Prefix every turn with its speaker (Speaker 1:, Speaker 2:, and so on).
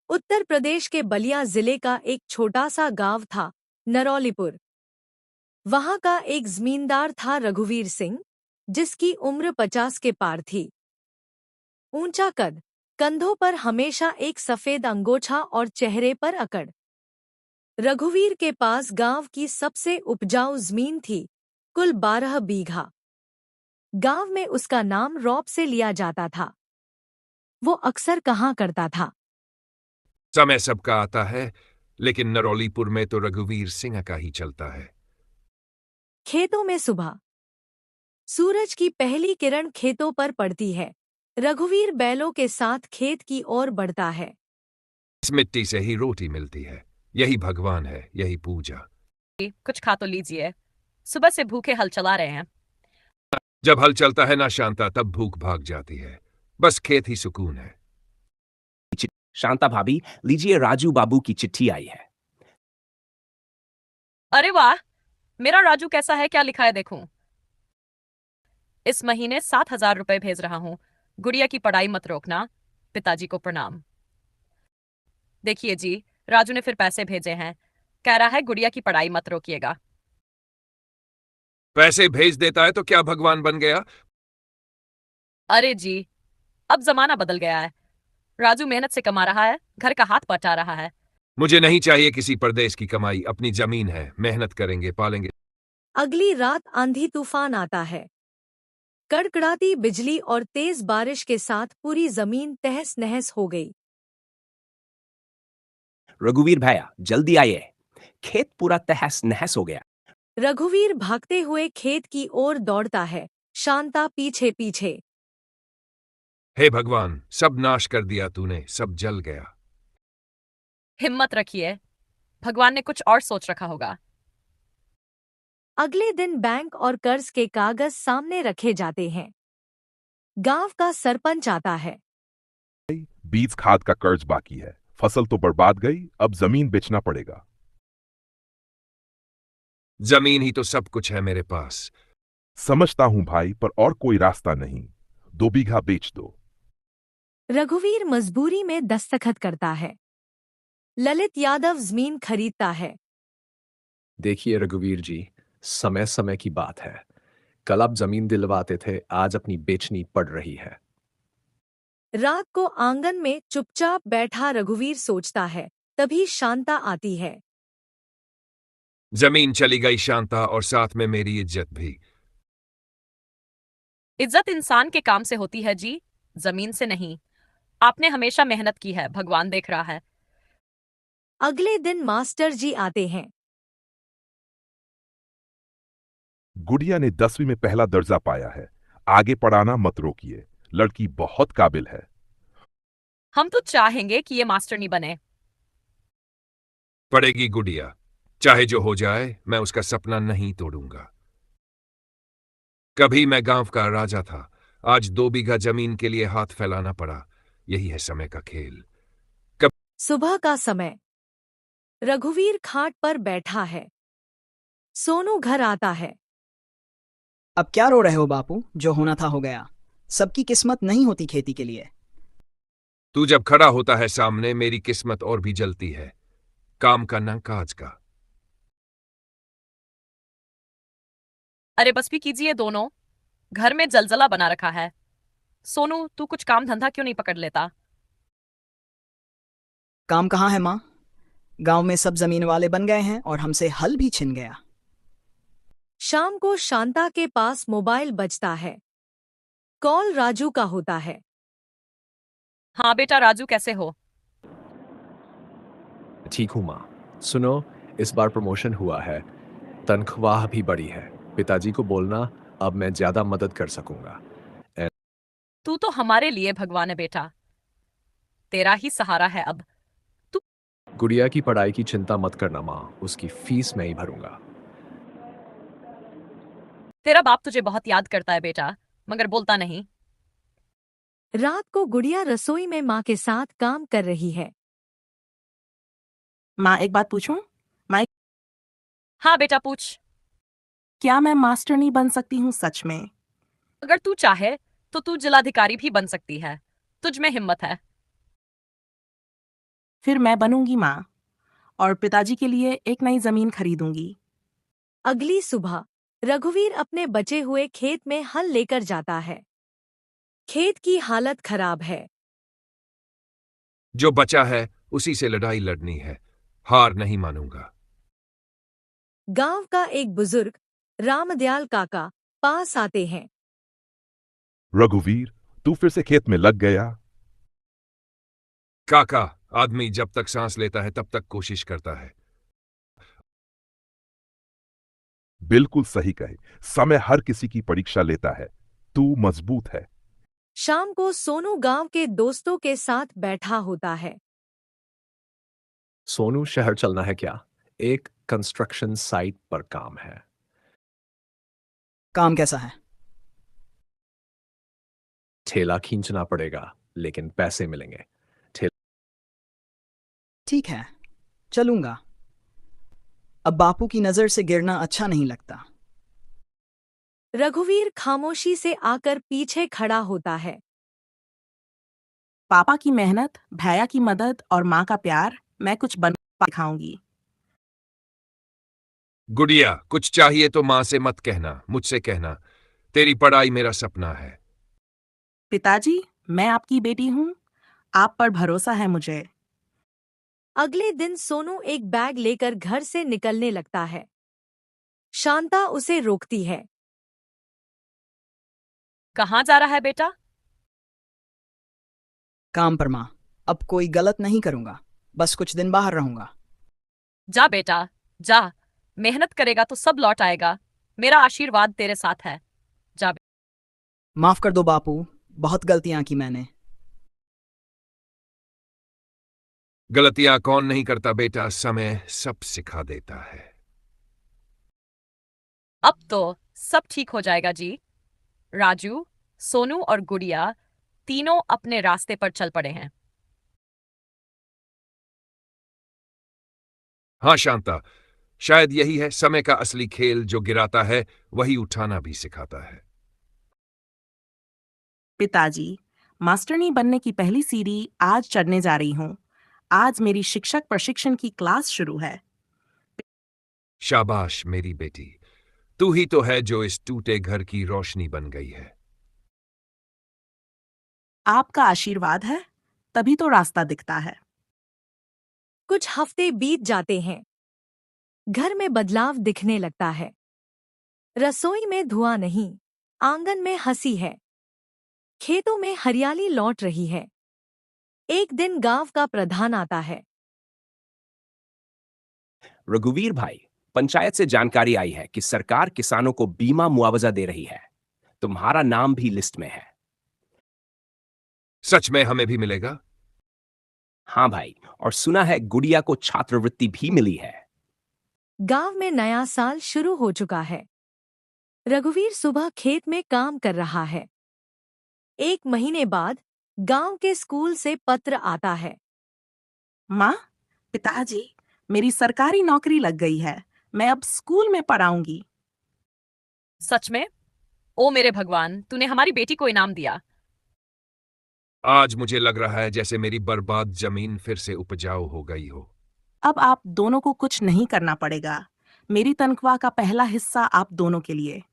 Speaker 1: उत्तर प्रदेश के बलिया जिले का एक छोटा सा गांव था, नरौलीपुर। वहां का एक जमींदार था रघुवीर सिंह, जिसकी उम्र 50 के पार थी। ऊंचा कद, कंधों पर हमेशा एक सफेद अंगोछा और चेहरे पर अकड़। रघुवीर के पास गांव की सबसे उपजाऊ जमीन थी, कुल 12 बीघा। गांव में उसका नाम रौब से लिया जाता था। वो अक्सर कहा करता था,
Speaker 2: समय सबका आता है, लेकिन नरौलीपुर में तो रघुवीर सिंह का ही चलता है।
Speaker 1: खेतों में सुबह सूरज की पहली किरण खेतों पर पड़ती है। रघुवीर बैलों के साथ खेत की ओर बढ़ता है।
Speaker 2: इस मिट्टी से ही रोटी मिलती है, यही भगवान है, यही पूजा।
Speaker 3: कुछ खा तो लीजिए, सुबह से भूखे हल चला रहे हैं।
Speaker 2: जब हल चलता है ना शांता, तब भूख भाग जाती है। बस खेत ही सुकून है।
Speaker 4: शांता भाभी, लीजिए राजू बाबू की चिट्ठी आई है।
Speaker 3: अरे वाह, मेरा राजू कैसा है, क्या लिखा है देखूं। इस महीने 7,000 रुपए भेज रहा हूं। गुड़िया की पढ़ाई मत रोकना। पिताजी को प्रणाम। देखिए जी, राजू ने फिर पैसे भेजे हैं। कह रहा है गुड़िया की पढ़ाई मत रोकिएगा।
Speaker 2: पैसे भेज देता है तो क्या भगवान बन गया?
Speaker 3: अरे जी, अब जमाना बदल गया है। राजू मेहनत से कमा रहा है, घर का हाथ बटा रहा है।
Speaker 2: मुझे नहीं चाहिए किसी परदेश की कमाई, अपनी जमीन है, मेहनत करेंगे, पालेंगे।
Speaker 1: अगली रात आंधी तूफान आता है। कड़कड़ाती बिजली और तेज बारिश के साथ पूरी जमीन तहस नहस हो गई।
Speaker 4: रघुवीर भैया, जल्दी आइए, खेत पूरा तहस नहस हो गया।
Speaker 1: रघुवीर भागते हुए खेत की ओर दौड़ता है, शांता पीछे पीछे।
Speaker 2: हे भगवान, सब नाश कर दिया तूने, सब जल गया।
Speaker 3: हिम्मत रखिए, भगवान ने कुछ और सोच रखा होगा।
Speaker 1: अगले दिन बैंक और कर्ज के कागज सामने रखे जाते हैं। गांव का सरपंच आता है।
Speaker 5: बीज खाद का कर्ज बाकी है, फसल तो बर्बाद गई, अब जमीन बेचना पड़ेगा।
Speaker 2: जमीन ही तो सब कुछ है मेरे पास।
Speaker 5: समझता हूं भाई, पर और कोई रास्ता नहीं। 2 बीघा बेच दो।
Speaker 1: रघुवीर मजबूरी में दस्तखत करता है। ललित यादव जमीन खरीदता है।
Speaker 6: देखिए रघुवीर जी, समय समय की बात है। कल आप जमीन दिलवाते थे, आज अपनी बेचनी पड़ रही है।
Speaker 1: रात को आंगन में चुपचाप बैठा रघुवीर सोचता है, तभी शांता आती है।
Speaker 2: जमीन चली गई शांता, और साथ में मेरी इज्जत भी।
Speaker 3: इज्जत इंसान के काम से होती है जी, जमीन से नहीं। आपने हमेशा मेहनत की है, भगवान देख रहा है।
Speaker 1: अगले दिन मास्टर जी आते हैं।
Speaker 5: गुड़िया ने 10वीं में पहला दर्जा पाया है, आगे पढ़ाना मत रोकिए, लड़की बहुत काबिल है।
Speaker 3: हम तो चाहेंगे कि ये मास्टरनी बने।
Speaker 2: पड़ेगी गुड़िया, चाहे जो हो जाए, मैं उसका सपना नहीं तोड़ूंगा। कभी मैं गांव का राजा था, आज 2 बीघा जमीन के लिए हाथ फैलाना पड़ा। यही है समय का खेल।
Speaker 1: सुबह का समय। रघुवीर खाट पर बैठा है। सोनू घर आता है।
Speaker 7: अब क्या रो रहे हो बापू, जो होना था हो गया। सबकी किस्मत नहीं होती खेती के लिए।
Speaker 2: तू जब खड़ा होता है सामने, मेरी किस्मत और भी जलती है, काम का ना काज का।
Speaker 3: अरे बस भी कीजिए दोनों, घर में जलजला बना रखा है। सोनू, तू कुछ काम धंधा क्यों नहीं पकड़ लेता?
Speaker 7: काम कहाँ है माँ? गांव में सब जमीन वाले बन गए हैं और हमसे हल भी छिन गया।
Speaker 1: शाम को शांता के पास मोबाइल बजता है। कॉल राजू का होता है।
Speaker 3: हाँ बेटा राजू, कैसे हो?
Speaker 6: ठीक हूं माँ। सुनो, इस बार प्रमोशन हुआ है, तनख्वाह भी बढ़ी है। पिताजी को बोलना, अब मैं ज्यादा मदद कर सकूंगा।
Speaker 3: तू तो हमारे लिए भगवान है बेटा, तेरा ही सहारा है अब।
Speaker 6: गुड़िया की पढ़ाई की चिंता मत करना माँ, उसकी फीस मैं ही भरूंगा।
Speaker 3: तेरा बाप तुझे बहुत याद करता है बेटा, मगर बोलता नहीं।
Speaker 1: रात को गुड़िया रसोई में माँ के साथ काम कर रही है।
Speaker 8: माँ, एक बात पूछूं? माँ,
Speaker 3: हाँ बेटा पूछ।
Speaker 8: क्या मैं मास्टरनी बन सकती हूँ सच में?
Speaker 3: अगर तू चाहे तो तू जिलाधिकारी भी बन सकती है, तुझ में हिम्मत है।
Speaker 8: फिर मैं बनूंगी माँ और पिताजी के लिए एक नई जमीन खरीदूंगी।
Speaker 1: अगली सुबह रघुवीर अपने बचे हुए खेत में हल लेकर जाता है। खेत की हालत खराब है।
Speaker 2: जो बचा है उसी से लड़ाई लड़नी है, हार नहीं मानूंगा।
Speaker 1: गांव का एक बुजुर्ग रामदयाल काका पास आते हैं।
Speaker 5: रघुवीर, तू फिर से खेत में लग गया।
Speaker 2: काका, आदमी जब तक सांस लेता है तब तक कोशिश करता है।
Speaker 5: बिल्कुल सही कहे, समय हर किसी की परीक्षा लेता है। तू मजबूत है।
Speaker 1: शाम को सोनू गांव के दोस्तों के साथ बैठा होता है।
Speaker 6: सोनू, शहर चलना है क्या? एक कंस्ट्रक्शन साइट पर काम है।
Speaker 7: काम कैसा है?
Speaker 6: ठेला खींचना पड़ेगा, लेकिन पैसे मिलेंगे।
Speaker 7: ठीक है, चलूंगा। अब बापू की नजर से गिरना अच्छा नहीं लगता।
Speaker 1: रघुवीर खामोशी से आकर पीछे खड़ा होता है।
Speaker 8: पापा की मेहनत, भैया की मदद और माँ का प्यार मैं कुछ बन दिखाऊंगी।
Speaker 2: गुड़िया, कुछ चाहिए तो मां से मत कहना, मुझसे कहना। तेरी पढ़ाई मेरा सपना है।
Speaker 8: पिताजी, मैं आपकी बेटी हूँ, आप पर भरोसा है मुझे।
Speaker 1: अगले दिन सोनू एक बैग लेकर घर से निकलने लगता है। शांता उसे रोकती है।
Speaker 3: कहाँ जा रहा है बेटा?
Speaker 7: काम पर माँ, अब कोई गलत नहीं करूंगा, बस कुछ दिन बाहर रहूंगा।
Speaker 3: जा बेटा, जा। मेहनत करेगा तो सब लौट आएगा। मेरा आशीर्वाद तेरे साथ है। जा।
Speaker 7: माफ कर दो बापू, बहुत गलतियां की मैंने।
Speaker 2: गलतियां कौन नहीं करता बेटा, समय सब सिखा देता है।
Speaker 3: अब तो सब ठीक हो जाएगा जी। राजू, सोनू और गुड़िया तीनों अपने रास्ते पर चल पड़े हैं।
Speaker 2: हाँ शांता, शायद यही है समय का असली खेल। जो गिराता है वही उठाना भी सिखाता है।
Speaker 8: पिताजी, मास्टरनी बनने की पहली सीढ़ी आज चढ़ने जा रही हूँ। आज मेरी शिक्षक प्रशिक्षण की क्लास शुरू है।
Speaker 2: शाबाश मेरी बेटी, तू ही तो है जो इस टूटे घर की रोशनी बन गई है।
Speaker 8: आपका आशीर्वाद है, तभी तो रास्ता दिखता है।
Speaker 1: कुछ हफ्ते बीत जाते हैं। घर में बदलाव दिखने लगता है। रसोई में धुआं नहीं, आंगन में हंसी है। खेतों में हरियाली लौट रही है। एक दिन गांव का प्रधान आता है।
Speaker 4: रघुवीर भाई, पंचायत से जानकारी आई है कि सरकार किसानों को बीमा मुआवजा दे रही है। तुम्हारा नाम भी लिस्ट में है।
Speaker 2: सच में हमें भी मिलेगा?
Speaker 4: हाँ भाई, और सुना है गुड़िया को छात्रवृत्ति भी मिली है।
Speaker 1: गांव में नया साल शुरू हो चुका है। रघुवीर सुबह खेत में काम कर रहा है। एक महीने बाद गांव के स्कूल से पत्र आता है।
Speaker 8: माँ, पिताजी, मेरी सरकारी नौकरी लग गई है। मैं अब स्कूल में पढ़ाऊंगी।
Speaker 3: सच में? ओ मेरे भगवान, तूने हमारी बेटी को इनाम दिया।
Speaker 2: आज मुझे लग रहा है जैसे मेरी बर्बाद जमीन फिर से उपजाऊ हो गई हो।
Speaker 8: अब आप दोनों को कुछ नहीं करना पड़ेगा। मेरी तनख्वाह का पहला हिस्सा आप दोनों के लिए।